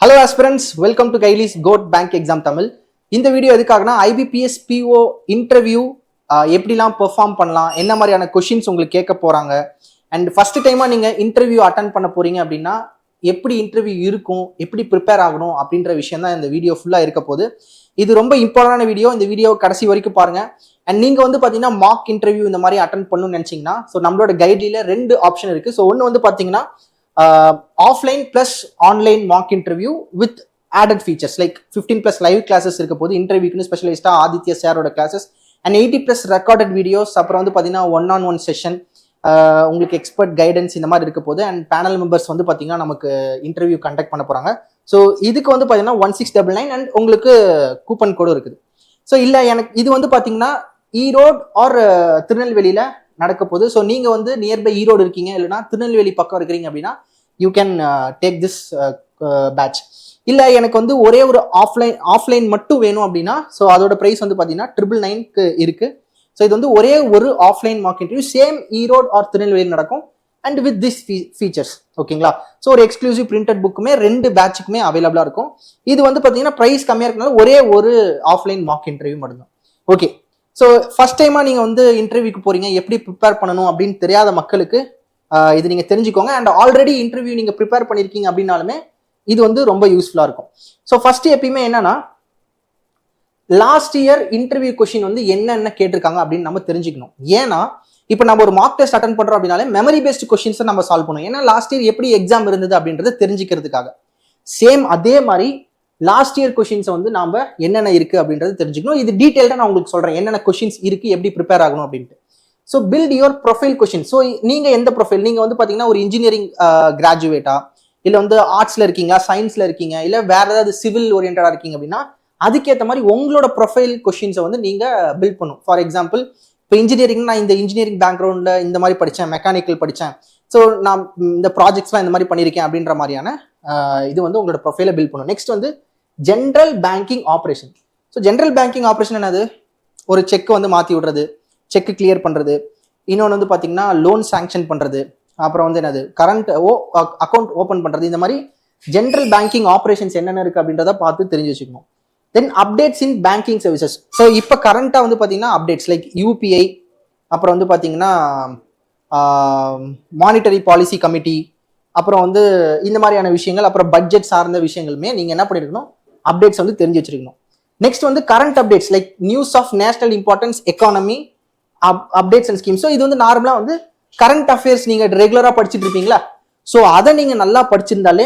Hello aspirants, welcome to Kaily's GOAT Bank Exam Tamil. இந்த video எதுக்காகனா IBPS PO interview எப்படிலாம் perform பண்ணலாம், என்ன மாதிரியான கொஷின்ஸ் உங்களுக்கு கேட்க போறாங்க, அண்ட் ஃபர்ஸ்ட் டைமா நீங்க இன்டர்வியூ அட்டன் பண்ண போறீங்க அப்படின்னா எப்படி இன்டர்வியூ இருக்கும், எப்படி ப்ரிப்பேர் ஆகணும் அப்படின்ற விஷயம் தான் இந்த வீடியோ ஃபுல்லா இருக்க போகுது. இது ரொம்ப இம்பார்ட்டன்டான வீடியோ. இந்த வீடியோ கடைசி வரைக்கும் பாருங்க. அண்ட் நீங்க வந்து பாத்தீங்கன்னா மார்க் இன்டர்வியூ இந்த மாதிரி அட்டன் பண்ணணும்னு நினைச்சீங்கன்னா நம்மளோட கைட்லில 2 ஆப்ஷன் இருக்கு. ஸோ ஒன்று வந்து பாத்தீங்கன்னா offline plus online mark interview with added features like 15+ live classes இருக்க போது இன்டர்வியூக்குன்னு ஸ்பெஷலிஸ்டா ஆதித்யா சாரோட கிளாஸஸ் அண்ட் 80+ ரெக்கார்டட் வீடியோஸ், அப்புறம் வந்து பார்த்தீங்கன்னா 1-on-1 செஷன், உங்களுக்கு எக்ஸ்பர்ட் கைடன்ஸ் இந்த மாதிரி இருக்க போது அண்ட் பேனல் மெம்பர்ஸ் வந்து பார்த்தீங்கன்னா நமக்கு இன்டர்வியூ கண்டக்ட் பண்ண போறாங்க. ஸோ இதுக்கு வந்து பார்த்தீங்கன்னா 1699 அண்ட் உங்களுக்கு கூப்பன் கோடும் இருக்குது. ஸோ இல்லை எனக்கு இது வந்து பார்த்தீங்கன்னா ஈரோடு ஆர் திருநெல்வேலியில நடக்க போகுது. ஸோ நீங்க வந்து நியர்பை ஈரோடு இருக்கீங்க இல்லைன்னா திருநெல்வேலி பக்கம் இருக்கிறீங்க அப்படின்னா you can take this batch. இல்லை எனக்கு வந்து ஒரே ஒரு ஆஃப்லைன் மட்டும் வேணும் அப்படின்னா ஸோ அதோட ப்ரைஸ் வந்து பார்த்தீங்கன்னா 999 இருக்கு. ஸோ இது வந்து ஒரே ஒரு offline mark interview same Erode or Tirunelveli நடக்கும் அண்ட் வித் திஸ் ஃபீச்சர்ஸ். ஓகேங்களா? ஸோ ஒரு எக்ஸ்க்ளூசிவ் பிரிண்டட் புக்குமே 2 பேட்சுக்குமே அவைலபிளா இருக்கும். இது வந்து பார்த்தீங்கன்னா ப்ரைஸ் கம்மியாக இருக்கனால ஒரே ஒரு ஆஃப்லைன் மார்க் இன்டர்வியூ மட்டும்தான். ஓகே, ஸோ ஃபர்ஸ்ட் டைமா நீங்க வந்து இன்டர்வியூக்கு போறீங்க, எப்படி ப்ரிப்பேர் பண்ணணும் அப்படின்னு தெரியாத மக்களுக்கு இது நீங்க தெரிஞ்சுக்கோங்க. அண்ட் ஆல்ரெடி இன்டர்வியூ நீங்க ப்ரிப்பேர் பண்ணிருக்கீங்க அப்படின்னாலுமே இது வந்து ரொம்ப யூஸ்ஃபுல்லா இருக்கும். ஸோ ஃபர்ஸ்ட் எப்பயுமே என்னன்னா லாஸ்ட் இயர் இன்டர்வியூ கொஸ்டின் வந்து என்னென்ன கேட்டிருக்காங்க அப்படின்னு நம்ம தெரிஞ்சுக்கணும். ஏன்னா இப்போ நம்ம ஒரு மார்க் டெஸ்ட் அட்டன் பண்றோம் அப்படின்னாலே மெமரி பேஸ்ட் கொஸ்டின்ஸை நம்ம சால்வ் பண்ணுவோம். ஏன்னா லாஸ்ட் இயர் எப்படி எக்ஸாம் இருந்தது அப்படின்றத தெரிஞ்சுக்கிறதுக்காக. சேம் அதே மாதிரி லாஸ்ட் இயர் கொஸ்டின்ஸை வந்து நாம என்னென்ன இருக்கு அப்படின்றது தெரிஞ்சுக்கணும். இது டீட்டெயில்டா நான் உங்களுக்கு சொல்றேன் என்னென்ன கொஸ்டின்ஸ் இருக்கு, எப்படி ப்ரிப்பேர் ஆகணும் அப்படின்ட்டு. So build your profile question. So நீங்க எந்த ப்ரொஃபைல், நீங்க வந்து பாத்தீங்கன்னா ஒரு இன்ஜினியரிங் கிராஜுவேட்டா, இல்ல வந்து ஆர்ட்ஸ்ல இருக்கீங்க, சயின்ஸ்ல இருக்கீங்க, இல்ல வேற ஏதாவது சிவில் ஓரியன்டா இருக்கீங்க அப்படின்னா அதுக்கேற்ற மாதிரி உங்களோட ப்ரொஃபைல் கொஸ்டின்ஸை வந்து நீங்க பில்ட் பண்ணும். ஃபார் எக்ஸாம்பிள் இப்போ இன்ஜினியரிங், நான் இந்த இன்ஜினியரிங் பேக்ரவுண்ட்ல இந்த மாதிரி படித்தேன், மெக்கானிக்கல் படித்தேன், ஸோ நான் இந்த ப்ராஜெக்ட்ஸ்லாம் இந்த மாதிரி பண்ணியிருக்கேன் அப்படின்ற மாதிரியான இது வந்து உங்களோட ப்ரொஃபைலை பில்ட் பண்ணும். நெக்ஸ்ட் வந்து general banking operation. So general banking operation என்னது? ஒரு செக் வந்து மாற்றி விடுறது, செக் கிளியர் பண்ணுறது, இன்னொன்று வந்து பார்த்தீங்கன்னா லோன் சாங்ஷன் பண்ணுறது, அப்புறம் வந்து என்னது கரண்ட் அக்கௌண்ட் ஓப்பன் பண்ணுறது, இந்த மாதிரி ஜென்ரல் பேங்கிங் ஆப்ரேஷன்ஸ் என்னென்ன இருக்குது அப்படின்றத பார்த்து தெரிஞ்சு வச்சுக்கணும். Then updates in banking services. So இப்போ கரண்ட்டாக வந்து பார்த்தீங்கன்னா அப்டேட்ஸ் லைக் யூபிஐ, அப்புறம் வந்து பார்த்தீங்கன்னா மானிட்டரி பாலிசி கமிட்டி, அப்புறம் வந்து இந்த மாதிரியான விஷயங்கள், அப்புறம் பட்ஜெட் சார்ந்த விஷயங்களுமே நீங்கள் என்ன பண்ணிருக்கணும், அப்டேட்ஸ் வந்து தெரிஞ்சு வச்சிருக்கணும். நெக்ஸ்ட் வந்து current updates like news of national importance, economy updates and schemes. So இது வந்து நார்மலா வந்து கரண்ட் அஃபேர்ஸ் நீங்க ரெகுலரா படிச்சுட்டு இருப்பீங்களா, ஸோ அதை நீங்க நல்லா படிச்சிருந்தாலே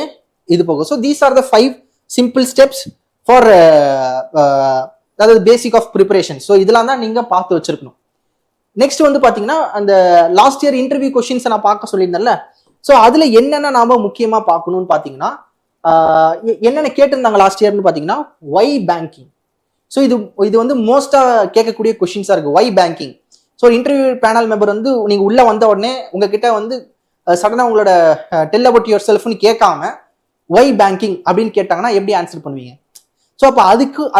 இது போகும். So these are the 5 simple steps for அதாவது பேசிக் ஆஃப் ப்ரிப்பரேஷன். ஸோ இதெல்லாம் தான் நீங்க பார்த்து வச்சிருக்கணும். நெக்ஸ்ட் வந்து பாத்தீங்கன்னா அந்த லாஸ்ட் இயர் இன்டர்வியூ கொஸ்டின்ஸை நான் பார்க்க சொல்லியிருந்தேன்ல, ஸோ அதுல என்னென்ன நாம முக்கியமா பார்க்கணும்னு பாத்தீங்கன்னா என்னென்ன கேட்டிருந்தாங்க லாஸ்ட் இயர்னு பாத்தீங்கன்னா ஒய் பேங்கிங். ஸோ இது வந்து மோஸ்டா கேட்கக்கூடிய கொஸ்டின்ஸா இருக்கு, why banking. So interview panel member வந்து நீங்க உள்ள வந்த உடனே உங்ககிட்ட வந்து சடனா உங்களோட டெல் அபவுட் யுவர் செல்ஃப்னு கேட்காம ஒய் பேங்கிங் அப்படின்னு கேட்டாங்கன்னா எப்படி ஆன்சர் பண்ணுவீங்க? ஸோ அப்போ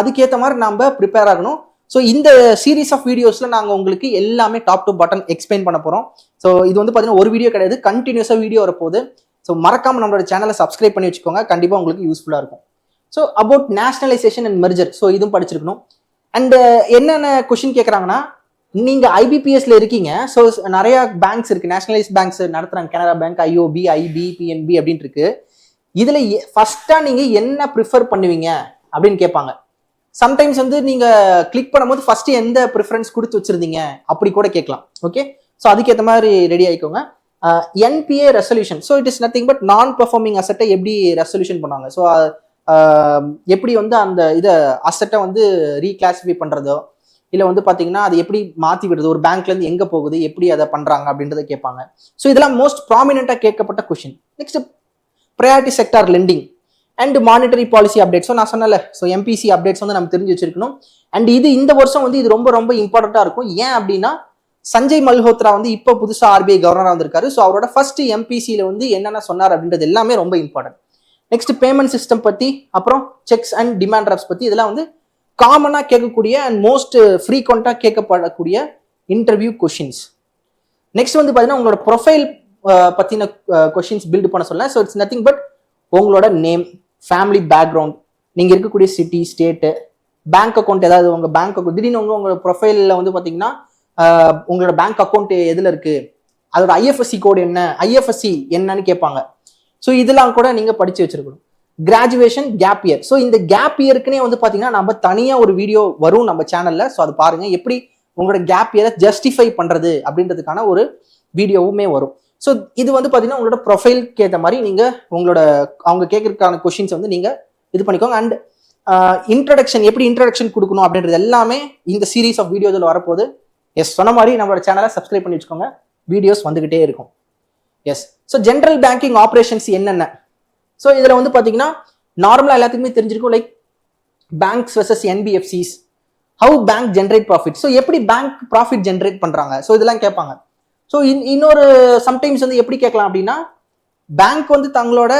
அதுக்கேற்ற மாதிரி நம்ம ப்ரிப்பேர் ஆகணும். ஸோ இந்த சீரீஸ் ஆஃப் வீடியோஸ்ல நாங்கள் உங்களுக்கு எல்லாமே டாப் டு பாட்டம் எக்ஸ்பிளைன் பண்ண போறோம். ஸோ இது வந்து பார்த்தீங்கன்னா ஒரு வீடியோ கிடையாது, கண்டினியூஸாக வீடியோ வரப்போகுது. ஸோ மறக்காம நம்மளோட சேனலை சப்ஸ்கிரைப் பண்ணி வச்சுக்கோங்க, கண்டிப்பாக உங்களுக்கு யூஸ்ஃபுல்லாக இருக்கும். So about nationalisation and merger, so இதுவும் படிச்சிருக்கணும். அண்ட் என்னென்ன கொஸ்டின் கேட்குறாங்கன்னா நீங்க ஐபிபிஎஸ்ல இருக்கீங்க, ஸோ நிறைய பேங்க்ஸ் இருக்கு, நேஷனலைஸ் பேங்க்ஸ் நடத்துறாங்க, Canara bank, IOB, IB, PNB அப்படின்னு இருக்கு. இதுல ஃபர்ஸ்டா நீங்க என்ன ப்ரிஃபர் பண்ணுவீங்க அப்படின்னு கேட்பாங்க. சம்டைம்ஸ் வந்து நீங்க கிளிக் பண்ணும்போது ஃபர்ஸ்ட் எந்த ப்ரிஃபரன்ஸ் கொடுத்து வச்சிருந்தீங்க அப்படி கூட கேட்கலாம். ஓகே, ஸோ அதுக்கேற்ற மாதிரி ரெடி ஆயிக்கோங்க. NPA resolution. So it is nothing but non performing அசெட்டை எப்படி ரெசல்யூஷன் பண்ணுவாங்க, ஸோ எப்படி வந்து அந்த இதை அசெட்டை வந்து ரீகிளாசிஃபை பண்றதோ, இல்லை வந்து பார்த்தீங்கன்னா அது எப்படி மாற்றி விடுறது, ஒரு பேங்க்லேருந்து எங்கே போகுது, எப்படி அதை பண்ணுறாங்க அப்படின்றத கேட்பாங்க. ஸோ இதெல்லாம் மோஸ்ட் ப்ராமினெண்ட்டாக கேட்கப்பட்ட question. Next priority sector lending and monetary policy updates. So நான் சொன்னல, ஸோ எம்பிசி அப்டேட்ஸ் வந்து நம்ம தெரிஞ்சு வச்சிருக்கணும். அண்ட் இந்த வருஷம் வந்து இது ரொம்ப ரொம்ப இம்பார்ட்டண்ட்டாக இருக்கும். ஏன் அப்படின்னா சஞ்சய் மல்ஹோத்ரா வந்து இப்போ புதுசாக ஆர்பிஐ கவர்னராக வந்திருக்காரு. ஸோ அவரோட ஃபர்ஸ்ட் எம்பிசியில் வந்து என்னென்ன சொன்னார் அப்படின்றது எல்லாமே ரொம்ப இம்பார்ட்டன்ட். நெக்ஸ்ட் பேமெண்ட் சிஸ்டம் பற்றி, அப்புறம் செக்ஸ் அண்ட் டிமாண்ட் டிராஃப்ட்ஸ் பற்றி, இதெல்லாம் வந்து காமனா கேட்கக்கூடிய அண்ட் மோஸ்ட் ஃப்ரீக்வெண்டா கேட்கப்படக்கூடிய இன்டர்வியூ கொஸ்டின்ஸ். நெக்ஸ்ட் வந்து பார்த்தீங்கன்னா உங்களோட ப்ரொஃபைல் பற்றின கொஸ்டின்ஸ் பில்ட் பண்ண சொல்லலாம். ஸோ இட்ஸ் நத்திங் பட் உங்களோட நேம், ஃபேமிலி பேக்ரவுண்ட், நீங்க இருக்கக்கூடிய சிட்டி, ஸ்டேட்டு, பேங்க் அக்கௌண்ட், ஏதாவது உங்க பேங்க் அக்கௌண்ட் திடீர்னு உங்களோட ப்ரொஃபைல்ல வந்து பாத்தீங்கன்னா உங்களோட பேங்க் அக்கௌண்ட் எதுல இருக்கு, அதோட ஐஎஃப்எஸ்சி கோடு என்ன, ஐஎஃப்எஸ்சி என்னன்னு கேட்பாங்க. ஸோ இதெல்லாம் கூட நீங்க படிச்சு வச்சிருக்கணும். Graduation, gap year. ஸோ இந்த கேப் இயருக்குனே வந்து பாத்தீங்கன்னா நம்ம தனியா ஒரு வீடியோ வரும் நம்ம சேனல்ல. ஸோ அது பாருங்க, எப்படி உங்களோட கேப் இயரை ஜஸ்டிஃபை பண்றது அப்படின்றதுக்கான ஒரு வீடியோவுமே வரும். ஸோ இது வந்து பாத்தீங்கன்னா உங்களோட ப்ரொஃபைலுக்கு ஏற்ற மாதிரி நீங்க உங்களோட அவங்க கேட்கறதுக்கான கொஸ்டின்ஸ் வந்து நீங்க இது பண்ணிக்கோங்க. அண்ட் இன்ட்ரடக்ஷன், எப்படி இன்ட்ரடக்ஷன் கொடுக்கணும் அப்படின்றது எல்லாமே இந்த சீரீஸ் ஆஃப் வீடியோஸில் வரப்போகுது. எஸ், சொன்ன மாதிரி நம்மளோட சேனலை சப்ஸ்கிரைப் பண்ணி வச்சுக்கோங்க, வீடியோஸ் வந்துகிட்டே இருக்கும். Yes, so general banking operations என்னென்ன? ஸோ இதில் வந்து பார்த்தீங்கன்னா நார்மலாக எல்லாத்துக்குமே தெரிஞ்சிருக்கும், like banks versus NBFCs, how bank generate profit. So எப்படி பேங்க் ப்ராஃபிட் ஜென்ரேட் பண்ணுறாங்க, ஸோ இதெல்லாம் கேட்பாங்க. ஸோ இன்னொரு சம்டைம்ஸ் வந்து எப்படி கேட்கலாம் அப்படின்னா, பேங்க் வந்து தங்களோட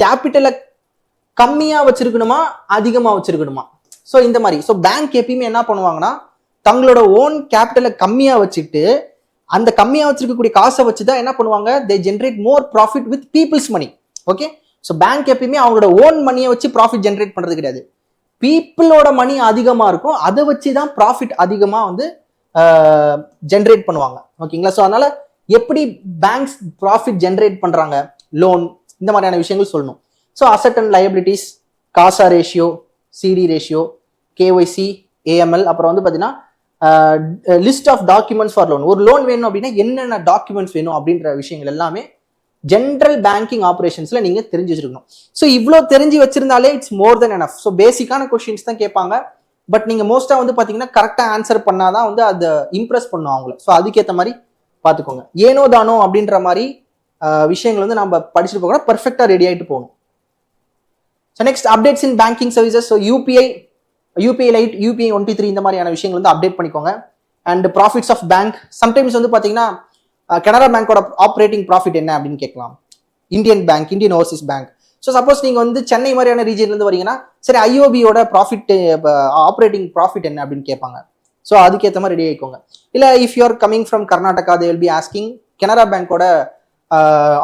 கேபிட்டலை கம்மியாக வச்சிருக்கணுமா அதிகமாக வச்சிருக்கணுமா. ஸோ இந்த மாதிரி. ஸோ பேங்க் எப்பயுமே என்ன பண்ணுவாங்கன்னா, தங்களோட ஓன் கேபிட்டலை கம்மியாக வச்சுட்டு அந்த கம்மியாக வச்சிருக்கக்கூடிய காசை வச்சு தான் என்ன பண்ணுவாங்க, they generate more profit with people's money. Okay, so bank எப்பயுமே அவங்களோட ஓன் மணியை வச்சு ப்ராஃபிட் ஜென்ரேட் பண்ணுறது கிடையாது. பீப்புளோட மணி அதிகமாக இருக்கும், அதை வச்சு தான் ப்ராஃபிட் அதிகமாக வந்து ஜென்ரேட் பண்ணுவாங்க. ஓகேங்களா. ஸோ அதனால எப்படி பேங்க்ஸ் ப்ராஃபிட் ஜென்ரேட் பண்ணுறாங்க, லோன், இந்த மாதிரியான விஷயங்கள் சொல்லணும். So asset and liabilities, CASA ratio, CD ratio, KYC, AML, அப்புறம் வந்து பார்த்தீங்கன்னா list of documents for loan. ஒரு லோன் வேணும் அப்படின்னா என்னென்ன டாக்குமெண்ட்ஸ் வேணும் அப்படின்ற விஷயங்கள் எல்லாமே ஜென்ரல் பேங்கிங் ஆப்ரேஷன்ஸ்ல நீங்க தெரிஞ்சு வச்சிருக்கணும். ஸோ இவ்வளோ தெரிஞ்சு வச்சிருந்தாலே it's more than enough. So பேசிக்கான கொஸ்டின்ஸ் தான் கேட்பாங்க. பட் நீங்க மோஸ்டா வந்து பாத்தீங்கன்னா கரெக்டா ஆன்சர் பண்ணாதான் வந்து அதை இம்ப்ரெஸ் பண்ணும் அவங்கள. ஸோ அதுக்கேற்ற மாதிரி பார்த்துக்கோங்க. ஏனோ தானோ அப்படின்ற மாதிரி விஷயங்கள் வந்து நம்ம படிச்சுட்டு போக பர்ஃபெக்டா ரெடி ஆகிட்டு போகணும். So next updates in banking services. So UPI lite, UPI 123 இந்த மாதிரியான விஷயங்கள் வந்து அப்டேட் பண்ணிக்கோங்க. And profits of bank. Sometimes வந்து பார்த்தீங்கன்னா கனரா பேங்கோட ஆப்ரேட்டிங் ப்ராஃபிட் என்ன அப்படின்னு கேட்கலாம். Indian bank, Indian overseas bank. So suppose நீங்கள் வந்து சென்னை மாதிரியான ரீஜன்லேருந்து வரீங்கன்னா, சரி ஐஓபியோட ப்ராஃபிட், ஆப்ரேட்டிங் ப்ராஃபிட் என்ன அப்படின்னு கேட்பாங்க. ஸோ அதுக்கேற்ற மாதிரி ரெடி ஆகிக்கோங்க. இல்லை if you're coming from Karnataka, they will be asking Canara பேங்கோட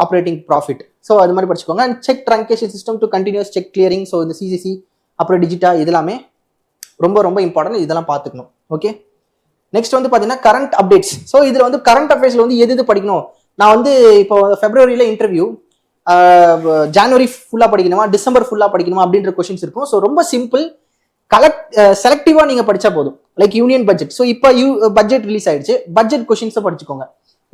ஆப்ரேட்டிங் ப்ராஃபிட். ஸோ அது மாதிரி படிச்சுக்கோங்க. And cheque truncation system to continuous cheque clearing. So இந்த சிசிசி, அப்புறம் டிஜிட்டா, இதெல்லாமே ரொம்ப ரொம்ப இம்பார்ட்டன்ட். இதெல்லாம் பார்த்துக்கணும். ஓகே, நெக்ஸ்ட் வந்து பார்த்தீங்கன்னா கரண்ட் அப்டேட்ஸ். ஸோ இதில் வந்து கரண்ட் அஃபேர்ஸ்ல வந்து எது படிக்கணும். நான் வந்து இப்போ ஃபெப்ரவரியில் இன்டர்வியூ, ஜனவரி ஃபுல்லாக படிக்கணுமா, டிசம்பர் ஃபுல்லாக படிக்கணுமா அப்படின்ற கொஸ்டின்ஸ் இருக்கும். ஸோ ரொம்ப சிம்பிள், செலக்டிவாக நீங்கள் படித்தா போதும். Like union budget. ஸோ இப்போ பட்ஜெட் ரிலீஸ் ஆயிடுச்சு, பட்ஜெட் கொஸ்டின்ஸை படிச்சுக்கோங்க.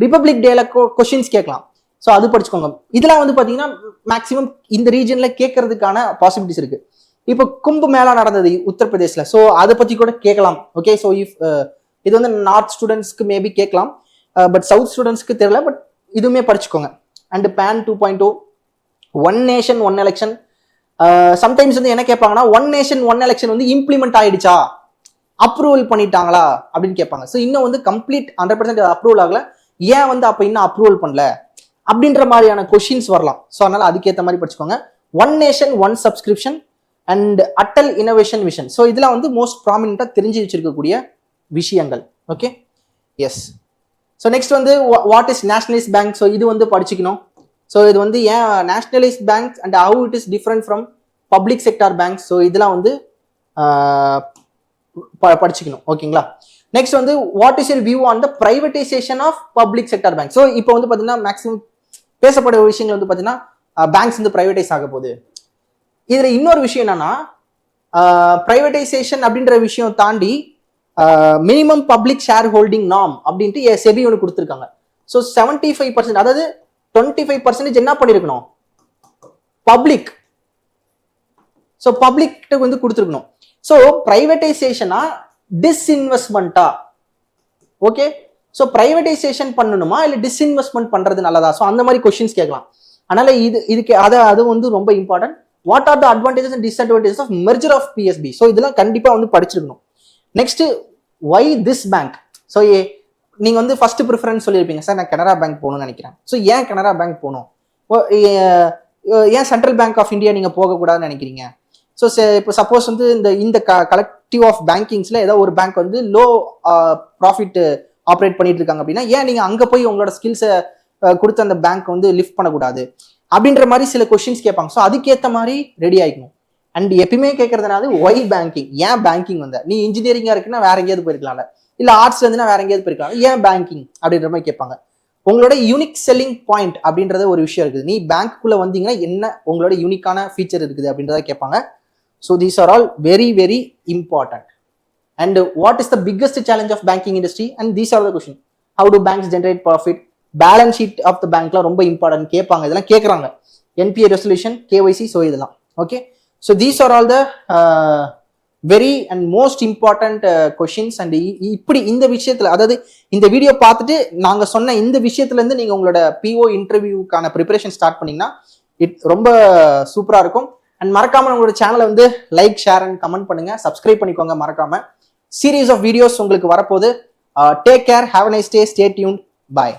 ரிபப்ளிக் டேல கொஸ்டின்ஸ் கேட்கலாம். ஸோ அது படிச்சுக்கோங்க. இதெல்லாம் வந்து பார்த்தீங்கன்னா மேக்ஸிமம் இந்த ரீஜனில் கேட்கறதுக்கான பாசிபிலிட்டிஸ் இருக்கு. இப்போ கும்பு மேளா நடந்தது உத்தரப்பிரதேஷ்ல. ஸோ அதை பத்தி கூட கேட்கலாம். ஓகே, ஸோ இஃப் இது வந்து நார்த் ஸ்டூடெண்ட்ஸ்க்கு மேபி கேட்கலாம், பட் சவுத் ஸ்டூடெண்ட்ஸ்க்கு தெரியல. பட் இதுவுமே படிச்சுக்கோங்க. And PAN 2.0, one nation one election. Sometimes வந்து என்ன கேட்பாங்கன்னா, ஒன் நேஷன் ஒன் எலெக்ஷன் வந்து இம்ப்ளிமெண்ட் ஆயிடுச்சா, அப்ரூவல் பண்ணிட்டாங்களா அப்படின்னு கேட்பாங்க. ஸோ இன்னும் வந்து கம்ப்ளீட் 100% அப்ரூவல் ஆகல, ஏன் வந்து அப்போ இன்னும் அப்ரூவல் பண்ணல அப்படின்ற மாதிரியான கொஷின்ஸ் வரலாம். ஸோ அதனால அதுக்கேற்ற மாதிரி படிச்சுக்கோங்க. One nation one subscription and Atal innovation mission. So இதெல்லாம் வந்து மோஸ்ட் ப்ராமினெண்ட்டாக தெரிஞ்சு வச்சிருக்கக்கூடிய விஷயங்கள். Okay, yes. ஸோ நெக்ஸ்ட் வந்து what is nationalised bank. So இது வந்து படிச்சுக்கணும். ஸோ இது வந்து ஏன் nationalised bank and how it is different from public sector bank. So இதெல்லாம் வந்து படிச்சுக்கணும். ஓகேங்களா. நெக்ஸ்ட் வந்து what is your view on the privatisation of public sector bank. So இப்போ வந்து பார்த்தீங்கன்னா மேக்ஸிமம் பேசப்படுற விஷயங்கள் வந்து பார்த்தீங்கன்னா பேங்க்ஸ் வந்து பிரைவேடைஸ் ஆக போகுது. இதுல இன்னொரு விஷயம் என்னன்னா, பிரைவேடைசேஷன் அப்படின்ற விஷயம் தாண்டி மினிமம் பப்ளிக் ஷேர் ஹோல்டிங் நாம் அப்படின்ட்டு செபி ஒன்று கொடுத்துருக்காங்க. ஸோ 75%, அதாவது 25% என்ன பண்ணிருக்கணும், பப்ளிக். ஸோ பப்ளிக் வந்து கொடுத்துருக்கணும். ஸோ பிரைவேடைசேஷனா டிஸ்இன்வெஸ்ட்மெண்டா? ஓகே, ஸோ பிரைவேடைசேஷன் பண்ணணுமா இல்லை டிஸ்இன்வெஸ்ட்மெண்ட் பண்றது நல்லதா? ஸோ அந்த மாதிரி கொஸ்டின்ஸ் கேட்கலாம். அதனால இதுக்கு அது வந்து ரொம்ப important. What are the advantages and disadvantages of merger of PSB. So இதெல்லாம் கண்டிப்பா வந்து படிச்சிருக்கணும். Next, why this bank. So நீங்க வந்து ஃபர்ஸ்ட் ப்ரிஃபரன்ஸ் சொல்லியிருப்பீங்க, சார் நான் கனரா பேங்க் போகணும்னு நினைக்கிறேன். ஸோ ஏன் கனரா பேங்க் போகணும், ஏன் சென்ட்ரல் பேங்க் ஆஃப் இந்தியா நீங்க போகக்கூடாதுன்னு நினைக்கிறீங்க? ஸோ இப்போ சப்போஸ் வந்து இந்த கலெக்டிவ் ஆஃப் பேங்கிங்ஸ்ல ஏதோ ஒரு பேங்க் வந்து லோ ப்ராஃபிட் ஆப்ரேட் பண்ணிட்டு இருக்காங்க அப்படின்னா, ஏன் நீங்க அங்க போய் உங்களோட ஸ்கில்ஸை கொடுத்து அந்த பேங்க் வந்து லிஃப்ட் பண்ணக்கூடாது? அப்படின்ற மாதிரி சில கொஸ்டின்ஸ் கேட்பாங்க. ஸோ அதுக்கேற்ற மாதிரி ரெடி ஆகிக்கணும். அண்ட் எப்பயுமே கேட்கறதுனால ஒய் பேங்கிங், ஏன் பேங்கிங் வந்த, நீ இன்ஜினியரிங்கா இருக்குன்னா வேற எங்கேயாவது போயிருக்கலாம்ல, இல்ல ஆர்ட்ஸ்ல இருந்துன்னா வேற எங்கேயாவது போயிருக்கலாம், ஏன் பேங்கிங் அப்படின்ற மாதிரி கேட்பாங்க. உங்களோட யூனிக் செல்லிங் பாயிண்ட் அப்படின்றத ஒரு விஷயம் இருக்குது. நீ பேங்க்குள்ள வந்தீங்கன்னா என்ன உங்களோட யூனிக்கான ஃபீச்சர் இருக்குது அப்படின்றத கேட்பாங்க. So these are all very very important. And what is the biggest challenge of banking industry, and these are the question. How do banks generate profit, balance sheet of the பேங்க்லாம் ரொம்ப important கேட்பாங்க. இதெல்லாம் கேட்குறாங்க. NPA resolution, KYC, so இதெல்லாம் okay. So these are all the very and most important questions. And இப்படி இந்த விஷயத்துல, அதாவது இந்த வீடியோ பார்த்துட்டு நாங்கள் சொன்ன இந்த விஷயத்துல இருந்து நீங்க உங்களோட பிஓ இன்டர்வியூக்கான ப்ரிப்பரேஷன் ஸ்டார்ட் பண்ணீங்கன்னா ரொம்ப சூப்பரா இருக்கும். அண்ட் மறக்காம உங்களோட சேனலை வந்து லைக், ஷேர் அண்ட் கமெண்ட் பண்ணுங்க, சப்ஸ்கிரைப் பண்ணிக்கோங்க மறக்காம. சீரீஸ் ஆஃப் வீடியோஸ் உங்களுக்கு வரப்போகுது. Take care, have a nice day, stay tuned, bye.